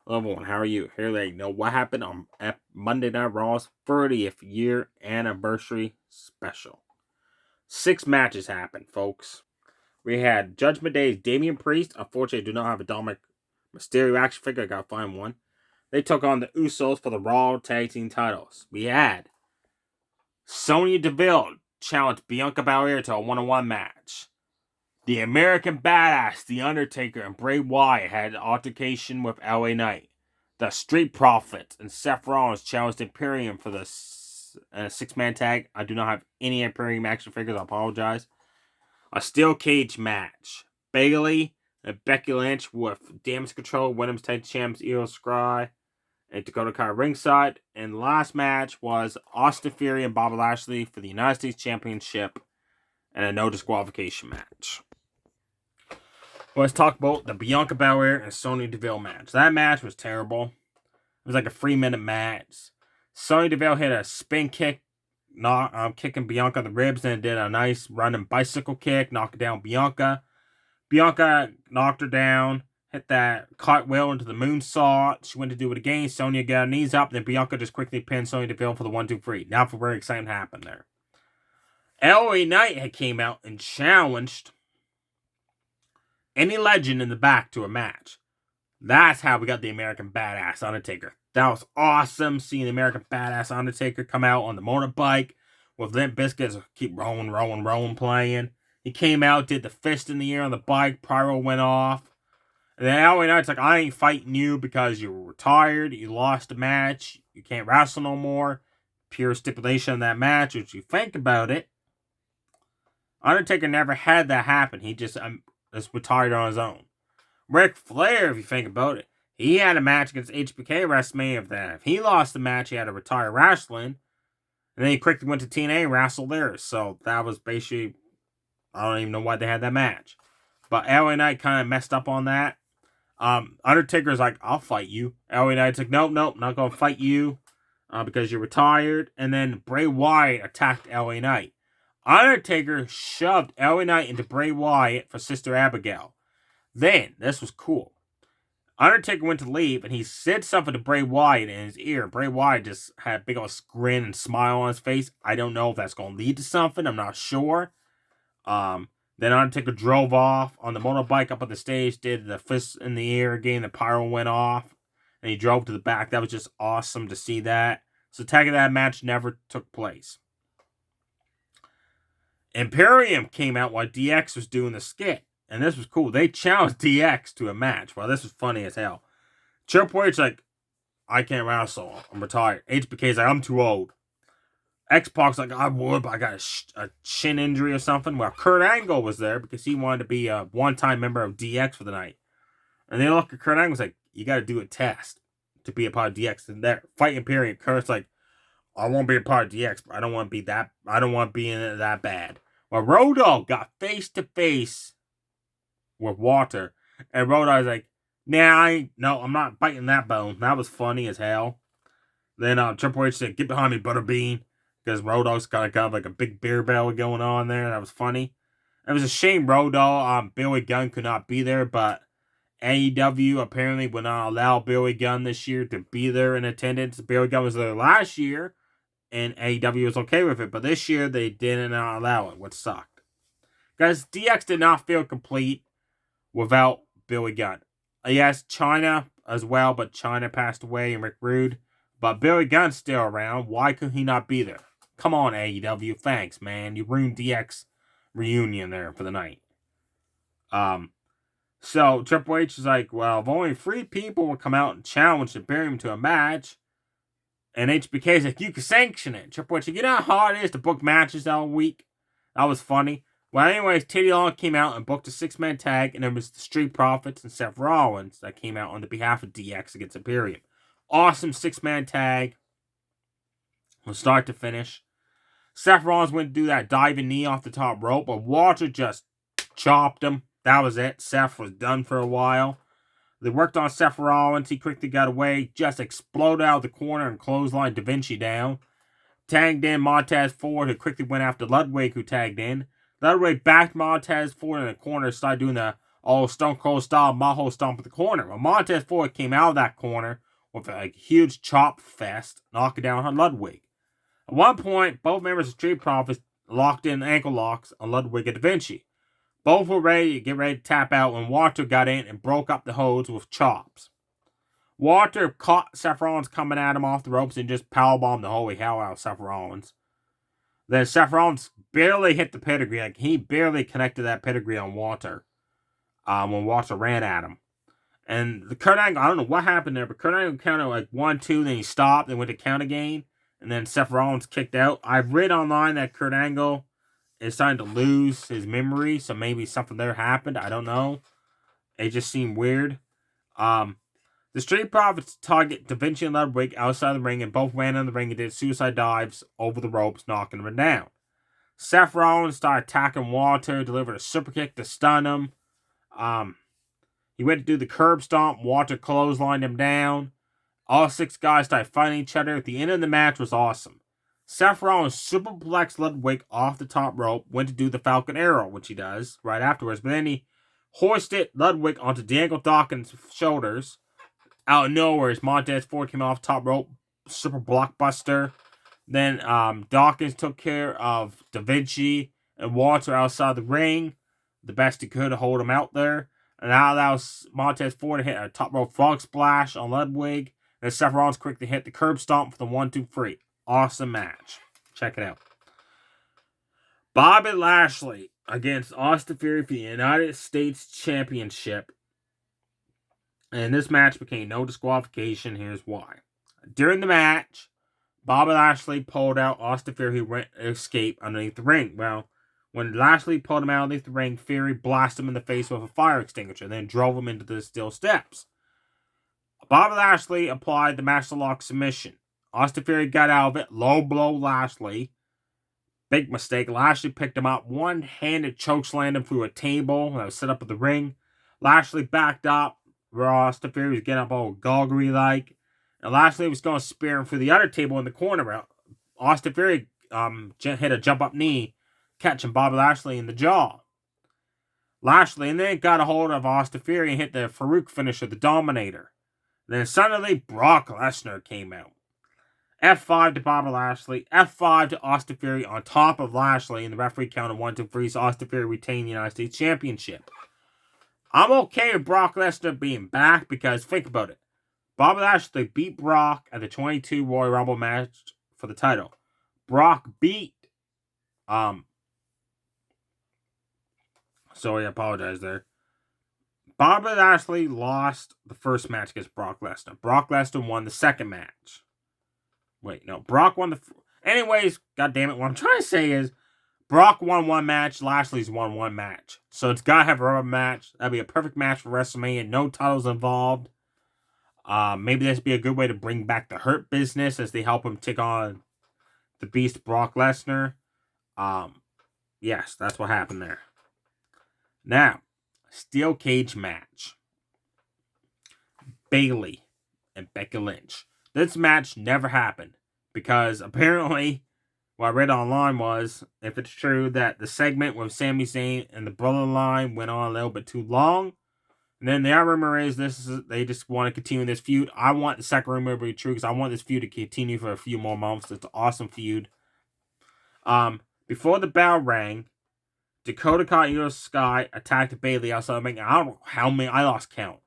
Hello everyone, how are you? Here they know what happened on Monday Night Raw's 30th year anniversary special. 6 matches happened, folks. We had Judgment Day's Damian Priest. Unfortunately, I do not have a Dominic Mysterio action figure. I gotta find one. They took on the Usos for the Raw Tag Team titles. We had Sonya Deville challenge Bianca Belair to a one-on-one match. The American Badass, The Undertaker, and Bray Wyatt had an altercation with LA Knight. The Street Profits and Seth Rollins challenged Imperium for the six-man tag. I do not have any Imperium action figures. I apologize. A steel cage match. Bayley and Becky Lynch with Damage Control, Women's Tag Champs Io Sky, and Dakota Kai ringside. And the last match was Austin Theory and Bobby Lashley for the United States Championship and a no disqualification match. Let's talk about the Bianca Belair and Sonya Deville match. That match was terrible. It was like a 3-minute match. Sonya Deville hit a spin kick, kicking Bianca in the ribs, and did a nice running bicycle kick, knocking down Bianca. Bianca knocked her down, hit that cartwheel into the moonsault. She went to do it again. Sonya got her knees up, then Bianca just quickly pinned Sonya Deville for the 1-2-3. Now for very exciting happened there. LA Knight had came out and challenged any legend in the back to a match. That's how we got the American Badass Undertaker. That was awesome seeing the American Badass Undertaker come out on the motorbike with Limp Bizkit keep rolling playing. He came out, did the fist in the air on the bike, pyro went off. And then LA Knight's like, I ain't fighting you because you were retired, you lost a match, you can't wrestle no more. Pure stipulation of that match, if you think about it. Undertaker never had that happen. He just retired on his own. Ric Flair, if you think about it, he had a match against HBK WrestleMania of that. If he lost the match, he had to retire wrestling. And then he quickly went to TNA and wrestled there. So that was basically, I don't even know why they had that match. But LA Knight kind of messed up on that. Undertaker's like, I'll fight you. LA Knight's like, nope, not going to fight you because you're retired. And then Bray Wyatt attacked LA Knight. Undertaker shoved LA Knight into Bray Wyatt for Sister Abigail. Then, this was cool. Undertaker went to leave, and he said something to Bray Wyatt in his ear. Bray Wyatt just had a big old grin and smile on his face. I don't know if that's going to lead to something. I'm not sure. Then Undertaker drove off on the motorbike up on the stage, did the fist in the air again. The pyro went off, and he drove to the back. That was just awesome to see that. So, tag of that match never took place. Imperium came out while DX was doing the skit. And this was cool. They challenged DX to a match. Wow, this was funny as hell. Triple H's like, I can't wrestle. I'm retired. HBK's like, I'm too old. X-Pac's like, I would, but I got a shin injury or something. Well, Kurt Angle was there because he wanted to be a one-time member of DX for the night. And they look at Kurt Angle's like, you got to do a test to be a part of DX. And that fight Imperium, Kurt's like, I won't be a part of DX, but I don't want to be that. I don't want to be in it that bad. Well, Road Dogg got face to face with Walter, and Road Dogg's like, I'm not biting that bone. That was funny as hell. Then Triple H said, get behind me, Butterbean, because Road Dogg's got like a big beer belly going on there. That was funny. It was a shame Road Dogg, Billy Gunn could not be there, but AEW apparently would not allow Billy Gunn this year to be there in attendance. Billy Gunn was there last year, and AEW was okay with it, but this year they didn't allow it, which sucked. Guys, DX did not feel complete without Billy Gunn. Yes, China as well, but China passed away and Rick Rude. But Billy Gunn's still around. Why could he not be there? Come on, AEW. Thanks, man. You ruined DX reunion there for the night. So Triple H is like, well, if only 3 people would come out and challenge Imperium to a match, and HBK's like, you can sanction it. Triple H, you know how hard it is to book matches all week? That was funny. Well, anyways, Teddy Long came out and booked a 6-man tag, and it was the Street Profits and Seth Rollins that came out on the behalf of DX against Imperium. Awesome 6-man tag from start to finish. Seth Rollins went to do that diving knee off the top rope, but Walter just chopped him. That was it. Seth was done for a while. They worked on Seth Rollins. He quickly got away, just exploded out of the corner and clotheslined Da Vinci down. Tagged in Montez Ford, who quickly went after Ludwig, who tagged in. Ludwig backed Montez Ford in the corner, started doing the all Stone Cold style Maho stomp at the corner. Well, Montez Ford came out of that corner with a huge chop fest, knocking down Ludwig. At one point, both members of Street Profits locked in ankle locks on Ludwig and Da Vinci. Both were ready to get ready to tap out when Walter got in and broke up the holds with chops. Walter caught Seth Rollins coming at him off the ropes and just powerbombed the holy hell out of Seth Rollins. Then Seth Rollins barely hit the pedigree. Like, he barely connected that pedigree on Walter when Walter ran at him. And the Kurt Angle, I don't know what happened there, but Kurt Angle counted like 1, 2, then he stopped and went to count again. And then Seth Rollins kicked out. I've read online that Kurt Angle is starting to lose his memory, so maybe something there happened. I don't know. It just seemed weird. The Street Profits target Da Vinci and Ludwig outside the ring, and both ran in the ring and did suicide dives over the ropes, knocking them down. Seth Rollins started attacking Walter, delivered a super kick to stun him. He went to do the curb stomp. Walter clotheslined him down. All 6 guys started fighting each other. At the end of the match was awesome. Seth Rollins superplexed Ludwig off the top rope, went to do the Falcon Arrow, which he does right afterwards, but then he hoisted Ludwig onto Daniel Dawkins' shoulders. Out of nowhere, as Montez Ford came off top rope, super blockbuster. Then Dawkins took care of Da Vinci and Walter outside the ring, the best he could to hold him out there. And that allows Montez Ford to hit a top rope frog splash on Ludwig. And Seth Rollins quickly hit the curb stomp for the 1-2-3. Awesome match. Check it out. Bobby Lashley against Austin Theory for the United States Championship. And this match became no disqualification. Here's why. During the match, Bobby Lashley pulled out Austin Theory, who went escape underneath the ring. Well, when Lashley pulled him out underneath the ring, Theory blasted him in the face with a fire extinguisher, then drove him into the steel steps. Bobby Lashley applied the Master Lock submission. Austin Theory got out of it, low blow Lashley. Big mistake. Lashley picked him up, one-handed chokeslammed him through a table that was set up at the ring. Lashley backed up. Austin Theory was getting up all goggery-like. And Lashley was going to spear him through the other table in the corner. Austin Theory hit a jump-up knee, catching Bobby Lashley in the jaw. Lashley and then got a hold of Austin Theory and hit the Farouk finisher, the Dominator. Then suddenly Brock Lesnar came out. F5 to Bobby Lashley, F5 to Austin Theory on top of Lashley, and the referee counted 1-2-3, so Austin Theory retained the United States Championship. I'm okay with Brock Lesnar being back because, think about it. Bobby Lashley beat Brock at the 22 Royal Rumble match for the title. Brock beat, sorry, I apologize there. Bobby Lashley lost the first match against Brock Lesnar. Brock Lesnar won the second match. Wait, no, Brock won the... Anyways, goddammit, what I'm trying to say is, Brock won one match, Lashley's won one match. So it's got to have a rubber match. That'd be a perfect match for WrestleMania. No titles involved. Maybe this would be a good way to bring back the Hurt Business as they help him take on the Beast Brock Lesnar. Yes, that's what happened there. Now, steel cage match. Bayley and Becky Lynch. This match never happened because apparently what I read online was, if it's true, that the segment with Sami Zayn and the Bloodline went on a little bit too long. And then the other rumor is they just want to continue this feud. I want the second rumor to be true because I want this feud to continue for a few more months. It's an awesome feud. Before the bell rang, Dakota Kai and Io Sky attacked Bayley outside the ring. I don't know how many. I lost count.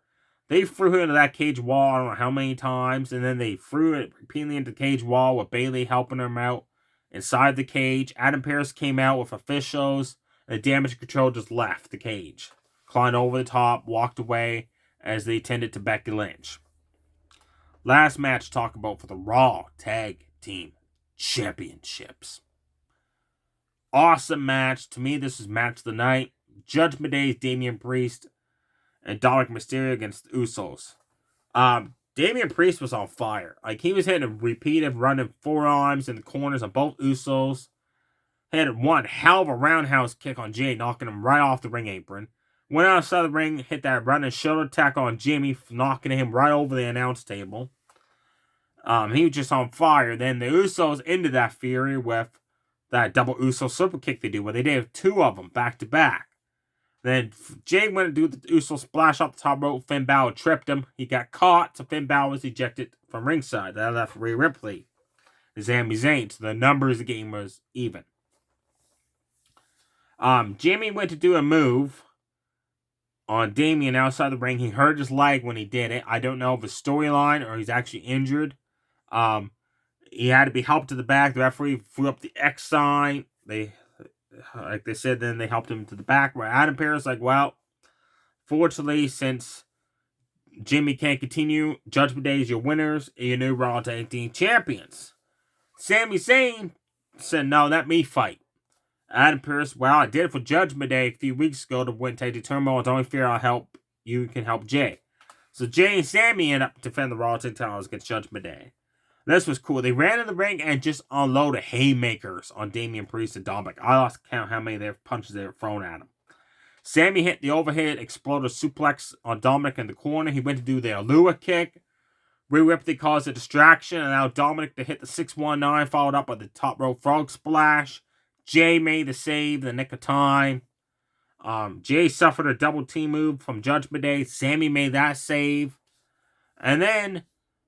They threw her into that cage wall, I don't know how many times, and then they threw it repeatedly into the cage wall with Bayley helping them out inside the cage. Adam Pearce came out with officials, and the Damage Control just left the cage. Climbed over the top, walked away as they tended to Becky Lynch. Last match to talk about for the Raw Tag Team Championships. Awesome match. To me, this is match of the night. Judgment Day's Damian Priest and Dominic Mysterio against the Usos. Damian Priest was on fire. Like, he was hitting a repeated running forearms in the corners of both Usos. He had one hell of a roundhouse kick on Jay, knocking him right off the ring apron. Went outside the ring, hit that running shoulder attack on Jimmy, knocking him right over the announce table. He was just on fire. Then the Usos ended that fury with that double Uso super kick they do, where they did 2 of them back to back. Then Jay went to do the Uso splash off the top rope. Finn Balor tripped him. He got caught, so Finn Balor was ejected from ringside. That left Rhea Ripley and Sami Zayn. So the numbers of the game was even. Jimmy went to do a move on Damian outside the ring. He hurt his leg when he did it. I don't know if it's storyline or he's actually injured. He had to be helped to the back. The referee flew up the X sign. Like they said, then they helped him to the back. Where Adam Pearce like, well, fortunately, since Jimmy can't continue, Judgment Day is your winners and your new Raw Tag Team Champions. Sami Zayn said, no, let me fight. Adam Pearce, well, I did it for Judgment Day a few weeks ago to win Tag Team Turmoil. It's only fair I'll help you can help Jay. So Jay and Sami end up defending the Raw Tag Team titles against Judgment Day. This was cool. They ran in the ring and just unloaded haymakers on Damian Priest and Dominic. I lost count how many their punches they were thrown at him. Sami hit the overhead exploder suplex on Dominic in the corner. He went to do the Alua kick. Rhea Ripley caused a distraction, and now Dominic to hit the 619, followed up by the top rope frog splash. Jay made the save in the nick of time. Jay suffered a double team move from Judgment Day. Sami made that save. And then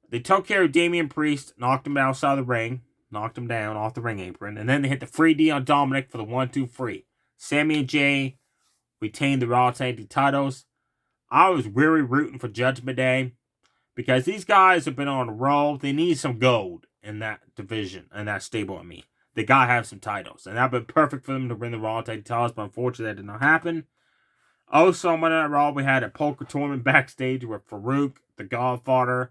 they took care of Damian Priest, knocked him outside the ring, knocked him down off the ring apron, and then they hit the 3D on Dominic for the 1-2-3. Sami and Jay retained the Raw Tag Team titles. I was really rooting for Judgment Day because these guys have been on a roll. They need some gold in that division, and that stable, I mean. They gotta have some titles, and that'd been perfect for them to win the Raw Tag Team titles, but unfortunately that did not happen. Also, on Monday Night Raw, we had a poker tournament backstage with Farouk, The Godfather,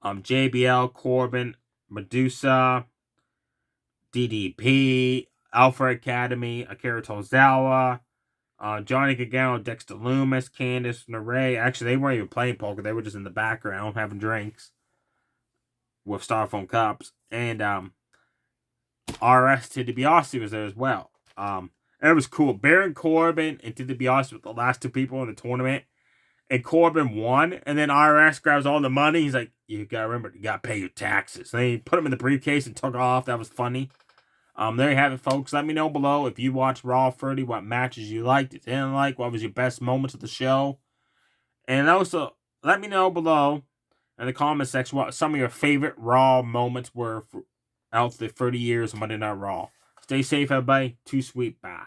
JBL, Corbin, Medusa, DDP, Alpha Academy, Akira Tozawa, Johnny Gargano, Dexter Lumis, Candice LeRae. Actually, they weren't even playing poker. They were just in the background having drinks with styrofoam cups. And RS Ted DiBiase was there as well. And it was cool. Baron Corbin and Ted DiBiase were the last two people in the tournament. And Corbin won. And then RS grabs all the money. He's like, you gotta remember, you gotta pay your taxes. And then he put him in the briefcase and took off. That was funny. There you have it, folks. Let me know below if you watched Raw 30, what matches you liked, didn't like, what was your best moments of the show. And also, let me know below in the comment section what some of your favorite Raw moments were out the 30 years of Monday Night Raw. Stay safe, everybody. Too sweet. Bye.